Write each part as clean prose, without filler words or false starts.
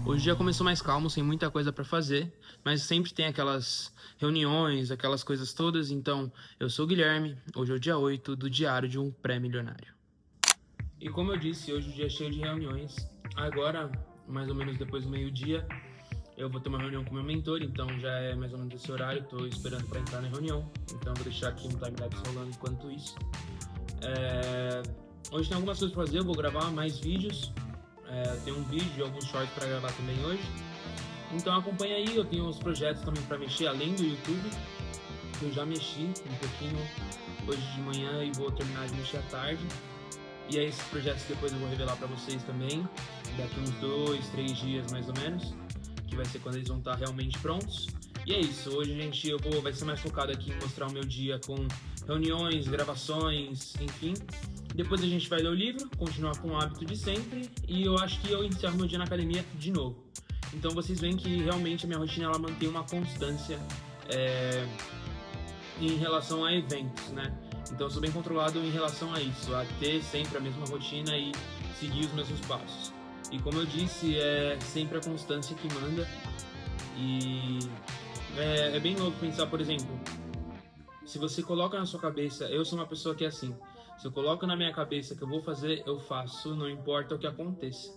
Hoje o dia começou mais calmo, sem muita coisa para fazer, mas sempre tem aquelas reuniões, aquelas coisas todas. Então, eu sou o Guilherme, hoje é o dia 8 do Diário de um Pré-Milionário. E como eu disse, hoje o dia é cheio de reuniões. Agora, mais ou menos depois do meio-dia, eu vou ter uma reunião com meu mentor, então já é mais ou menos esse horário, estou esperando para entrar na reunião. Então, vou deixar aqui um timelapse rolando enquanto isso. Hoje tem algumas coisas para fazer, eu vou gravar mais vídeos. Tem um vídeo e alguns shorts para gravar também hoje. Então acompanha aí, eu tenho uns projetos também para mexer além do YouTube. Eu já mexi um pouquinho hoje de manhã e vou terminar de mexer à tarde. E aí esses projetos depois eu vou revelar para vocês também, daqui uns 2, 3 dias mais ou menos, que vai ser quando eles vão estar realmente prontos. E é isso, hoje gente, vai ser mais focado aqui em mostrar o meu dia com reuniões, gravações, enfim. Depois a gente vai ler o livro, continuar com o hábito de sempre, e eu acho que eu encerro meu dia na academia de novo. Então vocês veem que realmente a minha rotina ela mantém uma constância em relação a eventos, né? Então eu sou bem controlado em relação a isso, a ter sempre a mesma rotina e seguir os mesmos passos. E como eu disse, é sempre a constância que manda. E é bem louco pensar, por exemplo, se você coloca na sua cabeça, eu sou uma pessoa que é assim, se eu coloco na minha cabeça que eu vou fazer, eu faço, não importa o que aconteça.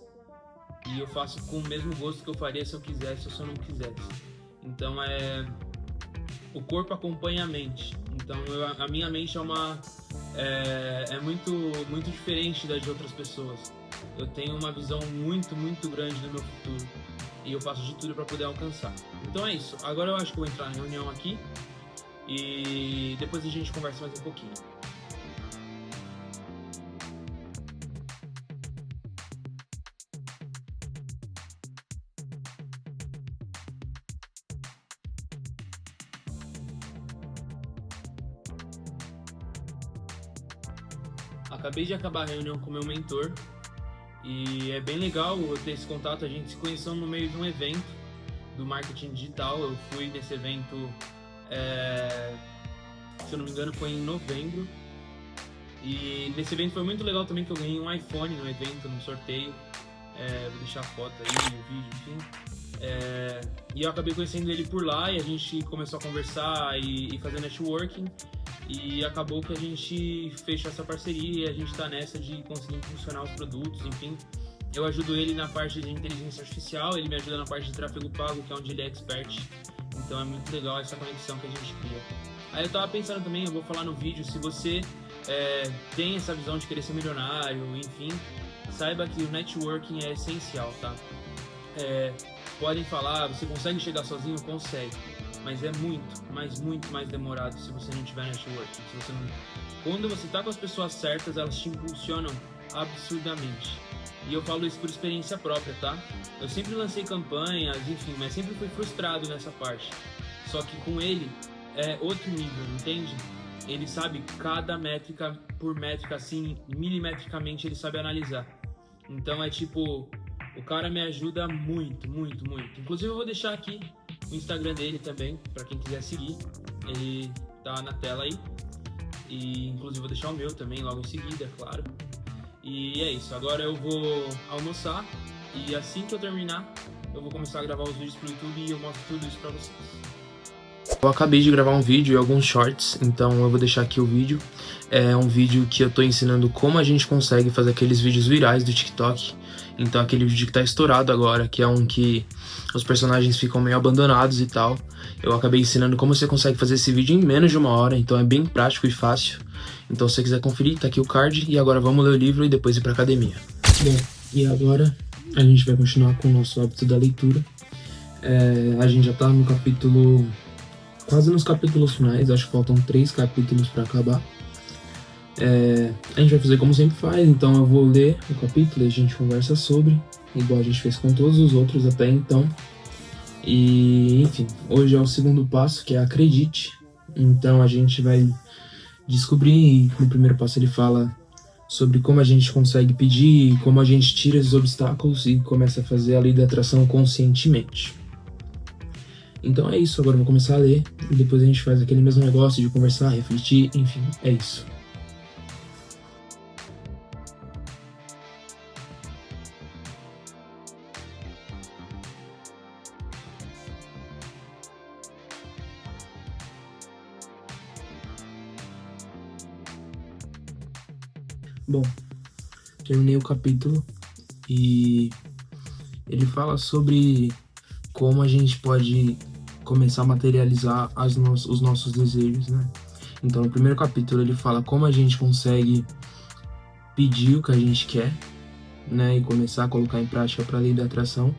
E eu faço com o mesmo gosto que eu faria se eu quisesse ou se eu não quisesse. Então o corpo acompanha a mente. Então a minha mente é muito diferente da de outras pessoas. Eu tenho uma visão muito grande do meu futuro e eu faço de tudo para poder alcançar. Então é isso. Agora eu acho que eu vou entrar na reunião aqui e depois a gente conversa mais um pouquinho. Acabei de acabar a reunião com o meu mentor e é bem legal eu ter esse contato. A gente se conheceu no meio de um evento do marketing digital. Eu fui nesse evento, se eu não me engano, foi em novembro. E nesse evento foi muito legal também que eu ganhei um iPhone no evento, no sorteio. Vou deixar a foto aí, o vídeo, enfim. E eu acabei conhecendo ele por lá e a gente começou a conversar e fazer networking. E acabou que a gente fechou essa parceria e a gente está nessa de conseguir funcionar os produtos, enfim. Eu ajudo ele na parte de inteligência artificial, ele me ajuda na parte de tráfego pago, que é onde ele é expert. Então é muito legal essa conexão que a gente cria. Aí eu tava pensando também, eu vou falar no vídeo, se você tem essa visão de querer ser milionário, enfim, saiba que o networking é essencial, tá? Podem falar, você consegue chegar sozinho? Consegue. Mas é muito mais demorado se você não tiver networking. Quando você tá com as pessoas certas, elas te impulsionam absurdamente. E eu falo isso por experiência própria, tá? Eu sempre lancei campanhas, enfim, mas sempre fui frustrado nessa parte. Só que com ele é outro nível, entende? Ele sabe cada métrica por métrica, assim, milimetricamente ele sabe analisar. Então é tipo, o cara me ajuda muito. Inclusive eu vou deixar aqui o Instagram dele também, para quem quiser seguir. Ele tá na tela aí. E inclusive vou deixar o meu também logo em seguida, é claro. E é isso, agora eu vou almoçar e assim que eu terminar, eu vou começar a gravar os vídeos pro YouTube e eu mostro tudo isso pra vocês. Eu acabei de gravar um vídeo e alguns shorts, então eu vou deixar aqui o vídeo. É um vídeo que eu tô ensinando como a gente consegue fazer aqueles vídeos virais do TikTok. Então aquele vídeo que tá estourado agora, que é um que os personagens ficam meio abandonados e tal. Eu acabei ensinando como você consegue fazer esse vídeo em menos de 1 hora, então é bem prático e fácil. Então se você quiser conferir, tá aqui o card. E agora vamos ler o livro e depois ir pra academia. Bom, e agora a gente vai continuar com o nosso hábito da leitura. A gente já tá no capítulo... quase nos capítulos finais, acho que faltam 3 capítulos pra acabar. A gente vai fazer como sempre faz, então eu vou ler o capítulo e a gente conversa sobre, igual a gente fez com todos os outros até então. E enfim, hoje é o segundo passo, que é acredite. Então a gente vai descobrir, no primeiro passo ele fala sobre como a gente consegue pedir, como a gente tira esses obstáculos e começa a fazer a lei da atração conscientemente. Então é isso, agora eu vou começar a ler e depois a gente faz aquele mesmo negócio de conversar, refletir, enfim, é isso. Bom, terminei o capítulo e ele fala sobre como a gente pode começar a materializar os nossos desejos, né? Então, no primeiro capítulo ele fala como a gente consegue pedir o que a gente quer, né? E começar a colocar em prática para a lei da atração.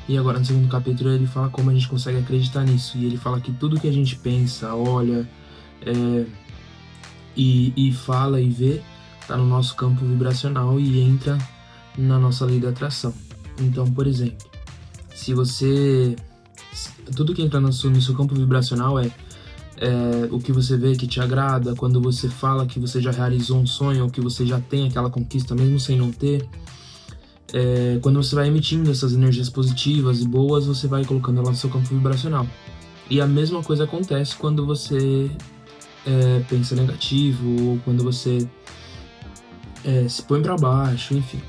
E agora no segundo capítulo ele fala como a gente consegue acreditar nisso. E ele fala que tudo que a gente pensa, olha, e fala e vê, tá no nosso campo vibracional e entra na nossa lei da atração. Então, por exemplo, tudo que entra no seu campo vibracional é o que você vê que te agrada, quando você fala que você já realizou um sonho ou que você já tem aquela conquista mesmo sem não ter. Quando você vai emitindo essas energias positivas e boas, você vai colocando ela no seu campo vibracional. E a mesma coisa acontece quando você pensa negativo ou quando você se põe para baixo, enfim.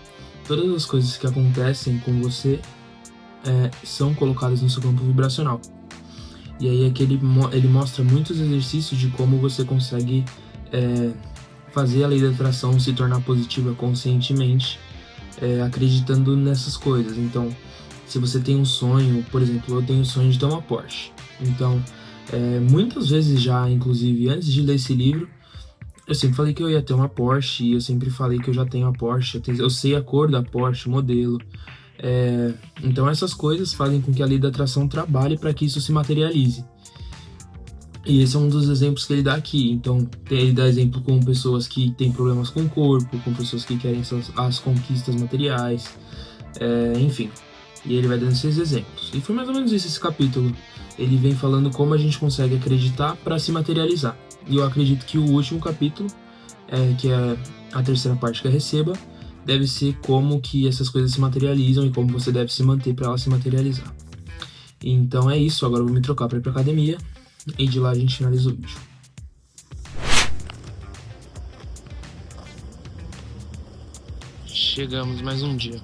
Todas as coisas que acontecem com você são colocadas no seu campo vibracional. E aí ele mostra muitos exercícios de como você consegue fazer a lei da atração se tornar positiva conscientemente, acreditando nessas coisas. Então, se você tem um sonho, por exemplo, eu tenho o sonho de ter uma Porsche. Então, muitas vezes já, inclusive antes de ler esse livro, eu sempre falei que eu ia ter uma Porsche, e eu sempre falei que eu já tenho a Porsche, eu sei a cor da Porsche, o modelo. Então essas coisas fazem com que a lei da atração trabalhe para que isso se materialize. E esse é um dos exemplos que ele dá aqui. Então ele dá exemplo com pessoas que têm problemas com o corpo, com pessoas que querem as conquistas materiais, enfim. E ele vai dando esses exemplos. E foi mais ou menos isso esse capítulo. Ele vem falando como a gente consegue acreditar para se materializar. E eu acredito que o último capítulo, que é a terceira parte que é Receba, deve ser como que essas coisas se materializam e como você deve se manter para elas se materializar. Então é isso, agora eu vou me trocar para ir para academia e de lá a gente finaliza o vídeo. Chegamos mais um dia.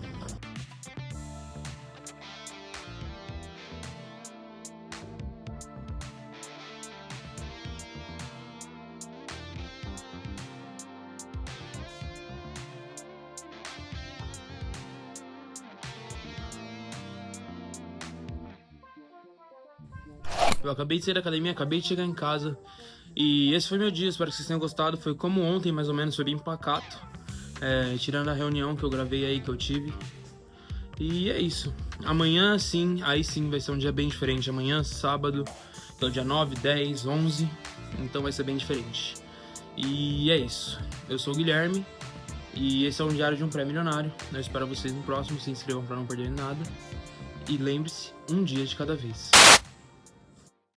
Eu acabei de sair da academia, acabei de chegar em casa e esse foi meu dia, espero que vocês tenham gostado. Foi como ontem, mais ou menos, foi bem pacato, tirando a reunião que eu gravei aí, que eu tive. E é isso. Amanhã sim, aí sim vai ser um dia bem diferente. Amanhã, sábado, então dia 9, 10, 11, então vai ser bem diferente. E é isso. Eu sou o Guilherme e esse é um diário de um pré-milionário. Eu espero vocês no próximo, se inscrevam para não perderem nada. E lembre-se, um dia de cada vez.